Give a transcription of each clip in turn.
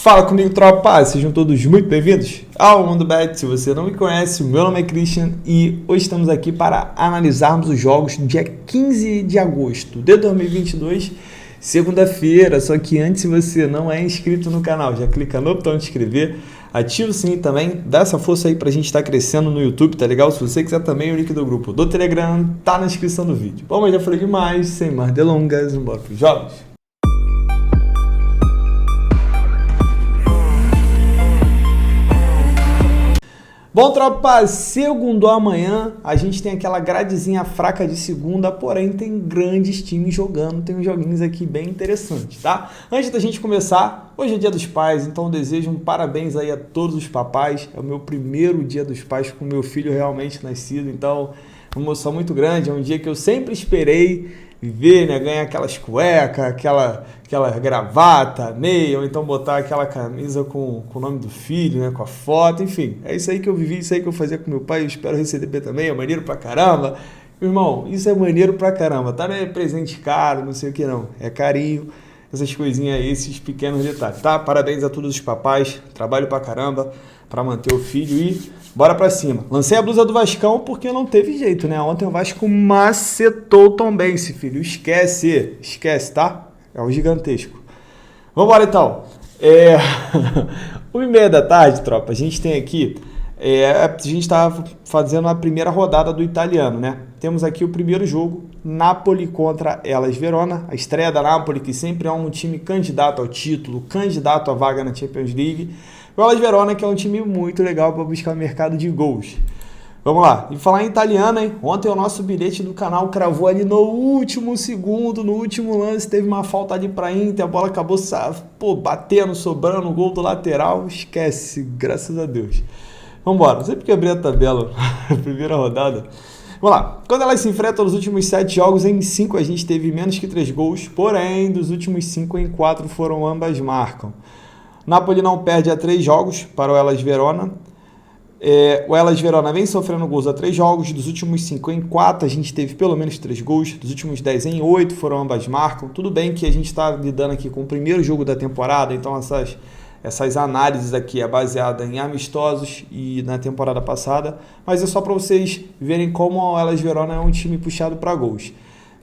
Fala comigo, tropa! Sejam todos muito bem-vindos ao Mundo Bet. Se você não me conhece, o meu nome é Christian e hoje estamos aqui para analisarmos os jogos do dia 15 de agosto de 2022, segunda-feira. Só que antes, se você não é inscrito no canal, já clica no botão de inscrever, ativa o sininho também, dá essa força aí pra gente estar crescendo no YouTube, tá legal? Se você quiser também, o link do grupo do Telegram tá na descrição do vídeo. Bom, mas já falei demais, sem mais delongas, bora pros jogos. Bom, tropa, segundo amanhã, a gente tem aquela gradezinha fraca de segunda, porém tem grandes times jogando, tem uns joguinhos aqui bem interessantes, tá? Antes da gente começar, hoje é dia dos pais, então eu desejo um parabéns aí a todos os papais, é o meu primeiro dia dos pais com meu filho realmente nascido, então uma emoção muito grande, é um dia que eu sempre esperei ver, né, ganhar aquelas cuecas, aquela gravata, meia, ou então botar aquela camisa com o nome do filho, né, com a foto, enfim, é isso aí que eu vivi, isso aí que eu fazia com meu pai, eu espero receber também, é maneiro pra caramba, irmão, isso é maneiro pra caramba, tá, não é presente caro, não sei o que não, é carinho, essas coisinhas aí, esses pequenos detalhes, tá? Parabéns a todos os papais, trabalho pra caramba pra manter o filho e bora pra cima. Lancei a blusa do Vascão porque não teve jeito, né? Ontem o Vasco macetou o Tombense, filho. Esquece, tá? É o gigantesco. Vambora então. 1h30 da tarde, tropa, a gente tem aqui, a gente tá fazendo a primeira rodada do italiano, né? Temos aqui o primeiro jogo, Napoli contra Hellas Verona, a estreia da Napoli, que sempre é um time candidato ao título, candidato à vaga na Champions League. O Hellas Verona, que é um time muito legal para buscar o mercado de gols. Vamos lá, e falar em italiano, hein? Ontem o nosso bilhete do canal cravou ali no último segundo, no último lance, teve uma falta ali para Inter, a bola acabou batendo, sobrando, o gol do lateral, esquece, graças a Deus. Vamos embora, não sei porque abri a tabela na primeira rodada. Vamos lá, quando elas se enfrentam nos últimos 7 jogos, em 5 a gente teve menos que 3 gols, porém, dos últimos 5 em 4 foram ambas marcam. Napoli não perde há 3 jogos para o Hellas Verona. O Hellas Verona vem sofrendo gols há 3 jogos, dos últimos 5 em 4 a gente teve pelo menos 3 gols, dos últimos 10 em 8 foram ambas marcam. Tudo bem que a gente está lidando aqui com o primeiro jogo da temporada, então essas análises aqui é baseada em amistosos e na temporada passada, mas é só para vocês verem como o Hellas Verona é um time puxado para gols.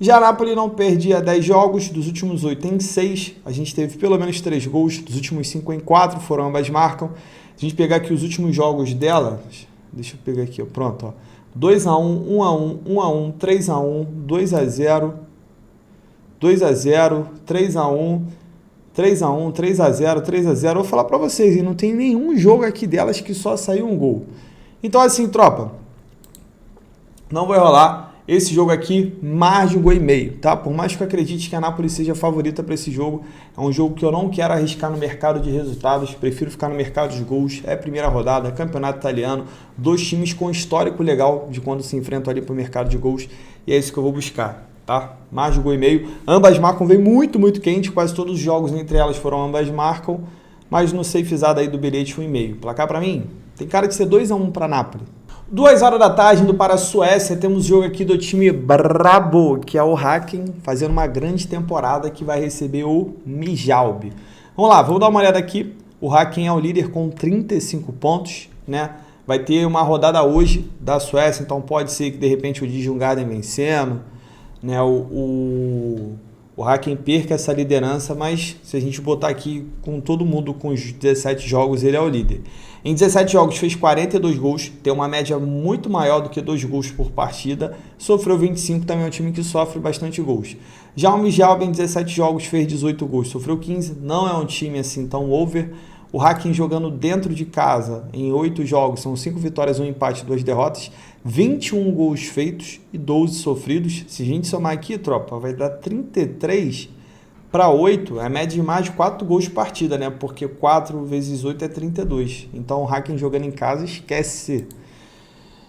Já a Napoli não perdia 10 jogos, dos últimos 8 em 6, a gente teve pelo menos 3 gols, dos últimos 5 em 4 foram ambas marcam. Se a gente pegar aqui os últimos jogos dela, deixa eu pegar aqui, pronto, ó, 2-1, 1-1, 1-1, 3-1, 2-0, 2-0, 3-1, 3-1, 3-0, 3-0, eu vou falar pra vocês, e não tem nenhum jogo aqui delas que só saiu um gol. Então assim, tropa, não vai rolar. Esse jogo aqui, mais de 1,5 gol, tá? Por mais que eu acredite que a Napoli seja a favorita para esse jogo, é um jogo que eu não quero arriscar no mercado de resultados, prefiro ficar no mercado de gols, é primeira rodada, é campeonato italiano, 2 times com histórico legal de quando se enfrentam ali para o mercado de gols, e é isso que eu vou buscar, tá? Mais de 1,5 gol, ambas marcam, vem muito, muito quente, quase todos os jogos entre elas foram ambas marcam, mas no safezado aí do bilhete 1,5. Placar para mim, tem cara de ser 2-1 para Napoli. 2 horas da tarde, indo para a Suécia, temos jogo aqui do time brabo, que é o Häcken, fazendo uma grande temporada que vai receber o Midtjylland. Vamos lá, vamos dar uma olhada aqui. O Häcken é o líder com 35 pontos, né? Vai ter uma rodada hoje da Suécia, então pode ser que de repente o Djurgården vencendo, né? O Häcken perca essa liderança, mas se a gente botar aqui com todo mundo com os 17 jogos, ele é o líder. Em 17 jogos fez 42 gols, tem uma média muito maior do que 2 gols por partida, sofreu 25, também é um time que sofre bastante gols. Já o Midtjylland em 17 jogos fez 18 gols, sofreu 15, não é um time assim tão over. O Häcken jogando dentro de casa em 8 jogos, são 5 vitórias, 1 empate, 2 derrotas, 21 gols feitos e 12 sofridos. Se a gente somar aqui, tropa, vai dar 33 para 8, é a média de mais de 4 gols por partida, né? Porque 4 vezes 8 é 32. Então o Häcken jogando em casa, esquece.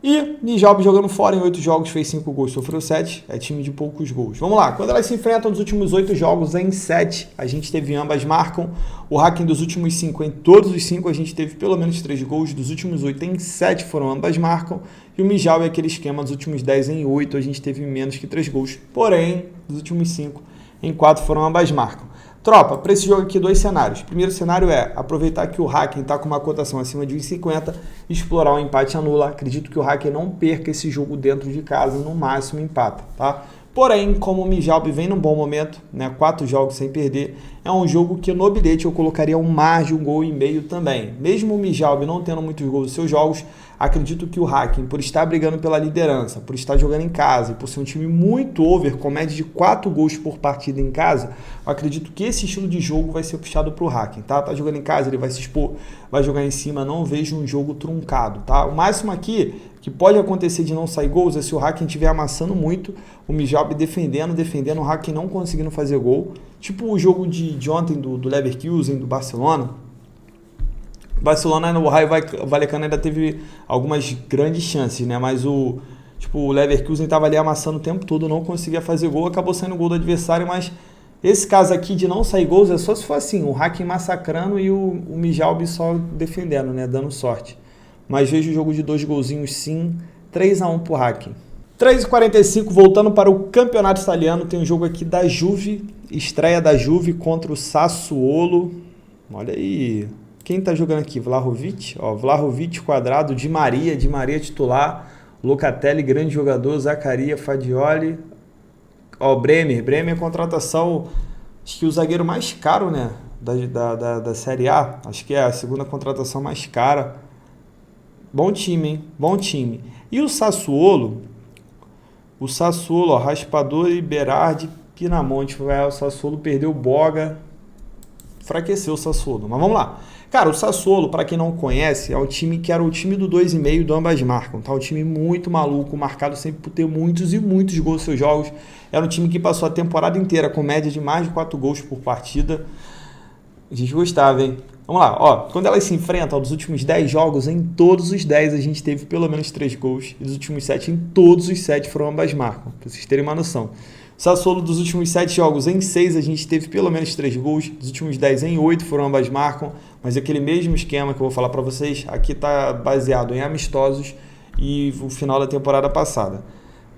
E Midtjylland jogando fora em 8 jogos, fez 5 gols, sofreu 7, é time de poucos gols. Vamos lá, quando elas se enfrentam nos últimos 8 jogos, em 7, a gente teve ambas marcam. O Häcken dos últimos 5, em todos os 5, a gente teve pelo menos 3 gols, dos últimos 8 em 7 foram ambas marcam. E o Midtjylland é aquele esquema, dos últimos 10 em 8, a gente teve menos que 3 gols. Porém, dos últimos 5, em 4 foram ambas marcam. Tropa, para esse jogo aqui, 2 cenários. O primeiro cenário é aproveitar que o Hacken está com uma cotação acima de 1,50, explorar um empate anula. Acredito que o Hacken não perca esse jogo dentro de casa, no máximo empata, tá? Porém, como o Mijalb vem num bom momento, né, 4 jogos sem perder, é um jogo que no bilhete eu colocaria um margem, 1,5 gols também. Mesmo o Mijalb não tendo muitos gols nos seus jogos, acredito que o Hacken, por estar brigando pela liderança, por estar jogando em casa e por ser um time muito over, com média de 4 gols por partida em casa, eu acredito que esse estilo de jogo vai ser puxado para o Hacken, tá? Tá jogando em casa, ele vai se expor, vai jogar em cima, não vejo um jogo truncado, tá? O máximo aqui que pode acontecer de não sair gols é se o Hacken estiver amassando muito, o Mijalb defendendo, o Hacken não conseguindo fazer gol. Tipo o jogo de ontem do Leverkusen, do Barcelona. O Barcelona no Raio Vallecano ainda teve algumas grandes chances, né? Mas o Leverkusen estava ali amassando o tempo todo, não conseguia fazer gol, acabou saindo gol do adversário, mas esse caso aqui de não sair gols é só se for assim, o Hacken massacrando e o Mijalb só defendendo, né? Dando sorte. Mas vejo o jogo de 2 golzinhos sim, 3-1 pro Hacken. 3h45, voltando para o campeonato italiano, tem um jogo aqui da Juve, estreia da Juve contra o Sassuolo. Olha aí, quem tá jogando aqui? Vlahovic, ó, Vlahovic quadrado, Di Maria titular, Locatelli, grande jogador, Zaccaria, Fadioli, ó, Bremer, contratação, acho que o zagueiro mais caro, né, da Série A, acho que é a segunda contratação mais cara. Bom time, hein? Bom time. E o Sassuolo, ó, Raspadori, Berardi, Pinamonti. O Sassuolo perdeu o Boga, enfraqueceu o Sassuolo. Mas vamos lá. Cara, o Sassuolo, para quem não conhece, é o time que era o time do 2,5 do ambas marcam. Tá? Um time muito maluco, marcado sempre por ter muitos e muitos gols nos seus jogos. Era um time que passou a temporada inteira com média de mais de 4 gols por partida. A gente gostava, hein? Vamos lá, ó, quando elas se enfrentam, dos últimos 10 jogos, em todos os 10 a gente teve pelo menos 3 gols, e dos últimos 7, em todos os 7 foram ambas marcam, pra vocês terem uma noção. O Sassuolo, dos últimos 7 jogos, em 6 a gente teve pelo menos 3 gols, dos últimos 10 em 8 foram ambas marcam, mas aquele mesmo esquema que eu vou falar pra vocês, aqui tá baseado em amistosos e o final da temporada passada.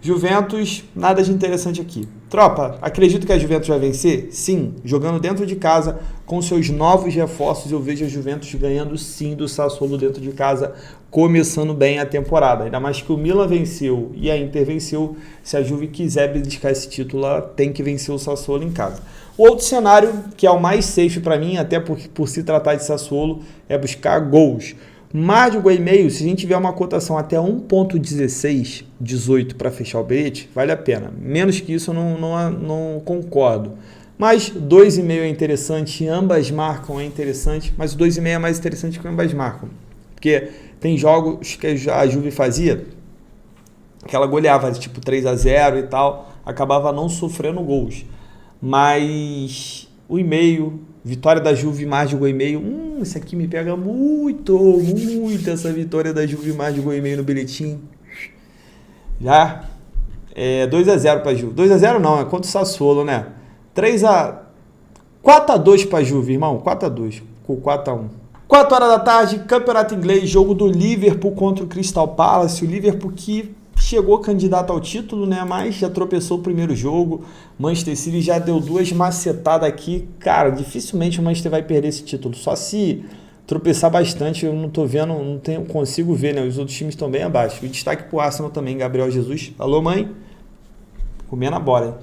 Juventus, nada de interessante aqui. Tropa, acredito que a Juventus vai vencer? Sim, jogando dentro de casa, com seus novos reforços, eu vejo a Juventus ganhando sim do Sassuolo dentro de casa, começando bem a temporada. Ainda mais que o Milan venceu e a Inter venceu, se a Juve quiser beliscar esse título, ela tem que vencer o Sassuolo em casa. O outro cenário, que é o mais safe para mim, até por se tratar de Sassuolo, é buscar gols. Mais de 1,5 gol, se a gente tiver uma cotação até 1,16, 18 para fechar o bilhete, vale a pena. Menos que isso eu não concordo. Mas 2,5 é interessante, ambas marcam é interessante, mas o 2,5 é mais interessante que ambas marcam. Porque tem jogos que a Juve fazia, que ela goleava tipo 3-0 e tal, acabava não sofrendo gols. Mas o e-mail, vitória da Juve mais de 1,5 gol, isso aqui me pega muito essa vitória da Juve mais de 1,5 gol no bilhetinho. Já 2-0 para a Juve. 2-0 não, é contra o Sassuolo, né? 4-2 para a Juve, irmão. 4-2, com 4-1. 4 horas da tarde, campeonato inglês, jogo do Liverpool contra o Crystal Palace. O Liverpool que chegou candidato ao título, né? Mas já tropeçou o primeiro jogo. Manchester City já deu 2 macetadas aqui. Cara, dificilmente o Manchester vai perder esse título. Só se tropeçar bastante, eu não tô vendo, consigo ver, né? Os outros times estão bem abaixo. E destaque pro Arsenal também, Gabriel Jesus. Alô, mãe? Comendo a bola, hein?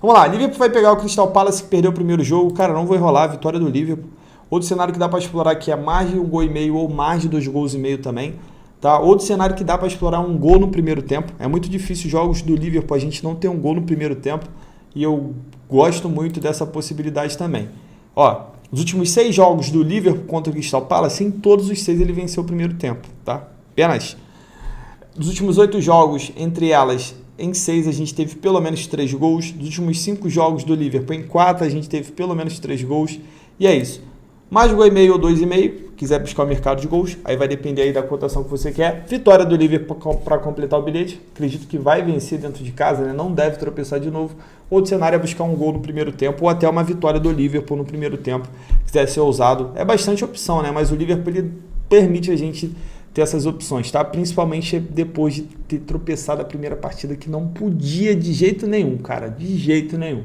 Vamos lá, Liverpool vai pegar o Crystal Palace que perdeu o primeiro jogo. Cara, não vou enrolar, vitória do Liverpool. Outro cenário que dá para explorar aqui é mais de 1,5 gol ou mais de 2,5 gols também. Tá? Outro cenário que dá para explorar um gol no primeiro tempo. É muito difícil jogos do Liverpool a gente não ter um gol no primeiro tempo. E eu gosto muito dessa possibilidade também. Ó, os últimos 6 jogos do Liverpool contra o Crystal Palace, em todos os 6 ele venceu o primeiro tempo. Tá? Apenas. Dos últimos 8 jogos, entre elas, em 6 a gente teve pelo menos 3 gols. Dos últimos 5 jogos do Liverpool, em 4 a gente teve pelo menos 3 gols. E é isso. Mais de 1,5 ou 2,5, quiser buscar o mercado de gols, aí vai depender aí da cotação que você quer. Vitória do Liverpool para completar o bilhete, acredito que vai vencer dentro de casa, né? Não deve tropeçar de novo. Outro cenário é buscar um gol no primeiro tempo ou até uma vitória do Liverpool no primeiro tempo, quiser ser ousado. É bastante opção, né? Mas o Liverpool ele permite a gente ter essas opções, tá? Principalmente depois de ter tropeçado a primeira partida que não podia de jeito nenhum, cara, de jeito nenhum.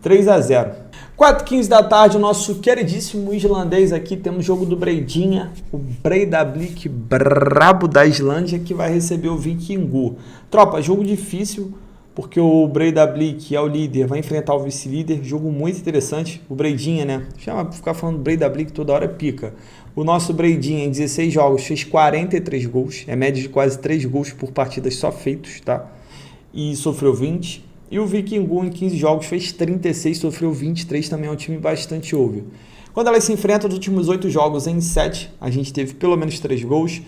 3-0. 4h15 da tarde, o nosso queridíssimo islandês aqui, temos jogo do Breidinha, o Breiðablik brabo da Islândia, que vai receber o Víkingur. Tropa, jogo difícil, porque o Breiðablik é o líder, vai enfrentar o vice-líder, jogo muito interessante. O Breidinha, né? Chama ficar falando Breiðablik toda hora pica. O nosso Breidinha, em 16 jogos, fez 43 gols, é média de quase 3 gols por partidas só feitos, tá? E sofreu 20. E o Víkingur, em 15 jogos, fez 36, sofreu 23, também é um time bastante over. Quando elas se enfrentam, nos últimos 8 jogos, em 7, a gente teve pelo menos 3 gols.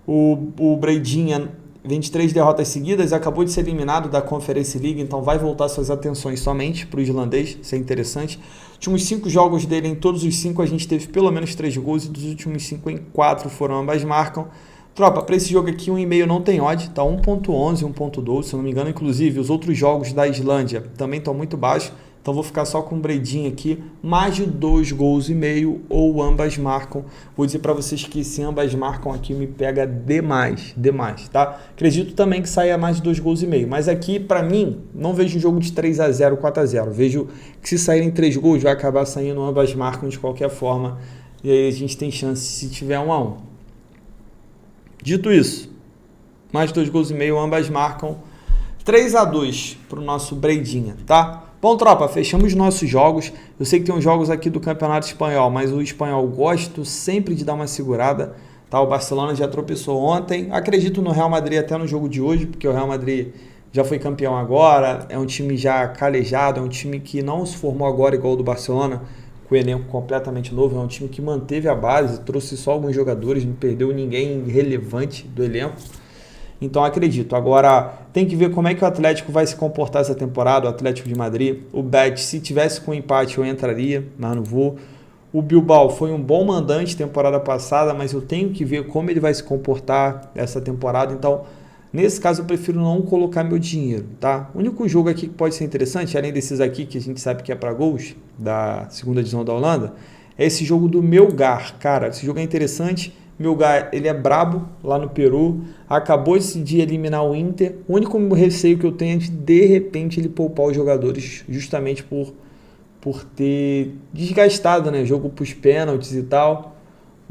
O Breidinha, 23 derrotas seguidas, acabou de ser eliminado da Conference League, então vai voltar suas atenções somente para o islandês, isso é interessante. Últimos 5 jogos dele, em todos os 5, a gente teve pelo menos 3 gols, e dos últimos 5 em 4 foram ambas marcam. Tropa, para esse jogo aqui, 1,5 não tem odd, tá 1.11, 1.12, se eu não me engano. Inclusive, os outros jogos da Islândia também estão muito baixos, então vou ficar só com o Breidinha aqui, mais de 2 gols e meio ou ambas marcam. Vou dizer para vocês que se ambas marcam aqui me pega demais, tá? Acredito também que saia mais de 2 gols e meio, mas aqui, para mim, não vejo um jogo de 3-0, 4-0. Vejo que se saírem 3 gols, vai acabar saindo ambas marcam de qualquer forma, e aí a gente tem chance se tiver 1-1. Dito isso, mais 2 gols e meio, ambas marcam 3-2 para o nosso Breidinha, tá? Bom, tropa, fechamos nossos jogos. Eu sei que tem uns jogos aqui do Campeonato Espanhol, mas o espanhol gosto sempre de dar uma segurada, tá? O Barcelona já tropeçou ontem, acredito no Real Madrid até no jogo de hoje, porque o Real Madrid já foi campeão agora, é um time já calejado, é um time que não se formou agora igual o do Barcelona, com o elenco completamente novo, é um time que manteve a base, trouxe só alguns jogadores, não perdeu ninguém relevante do elenco, então acredito. Agora tem que ver como é que o Atlético vai se comportar essa temporada, o Atlético de Madrid. O Bet, se tivesse com empate eu entraria, mas não vou. O Bilbao foi um bom mandante temporada passada, mas eu tenho que ver como ele vai se comportar essa temporada, então nesse caso eu prefiro não colocar meu dinheiro, tá? O único jogo aqui que pode ser interessante, além desses aqui que a gente sabe que é para gols, da segunda divisão da Holanda, é esse jogo do Melgar, cara. Esse jogo é interessante. Melgar, ele é brabo lá no Peru, acabou de eliminar o Inter. O único receio que eu tenho é de repente ele poupar os jogadores justamente por ter desgastado, né? Jogo pros pênaltis e tal.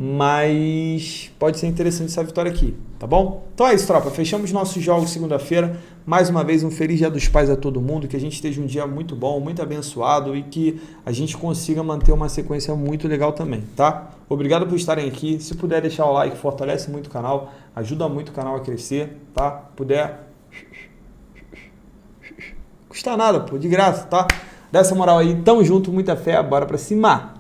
Mas pode ser interessante essa vitória aqui, tá bom? Então é isso, tropa. Fechamos nossos jogos segunda-feira. Mais uma vez, um feliz Dia dos Pais a todo mundo. Que a gente esteja um dia muito bom, muito abençoado e que a gente consiga manter uma sequência muito legal também, tá? Obrigado por estarem aqui. Se puder deixar o like, fortalece muito o canal, ajuda muito o canal a crescer, tá? Puder, custa nada, pô, de graça, tá? Dá essa moral aí. Tamo junto, muita fé, bora pra cima!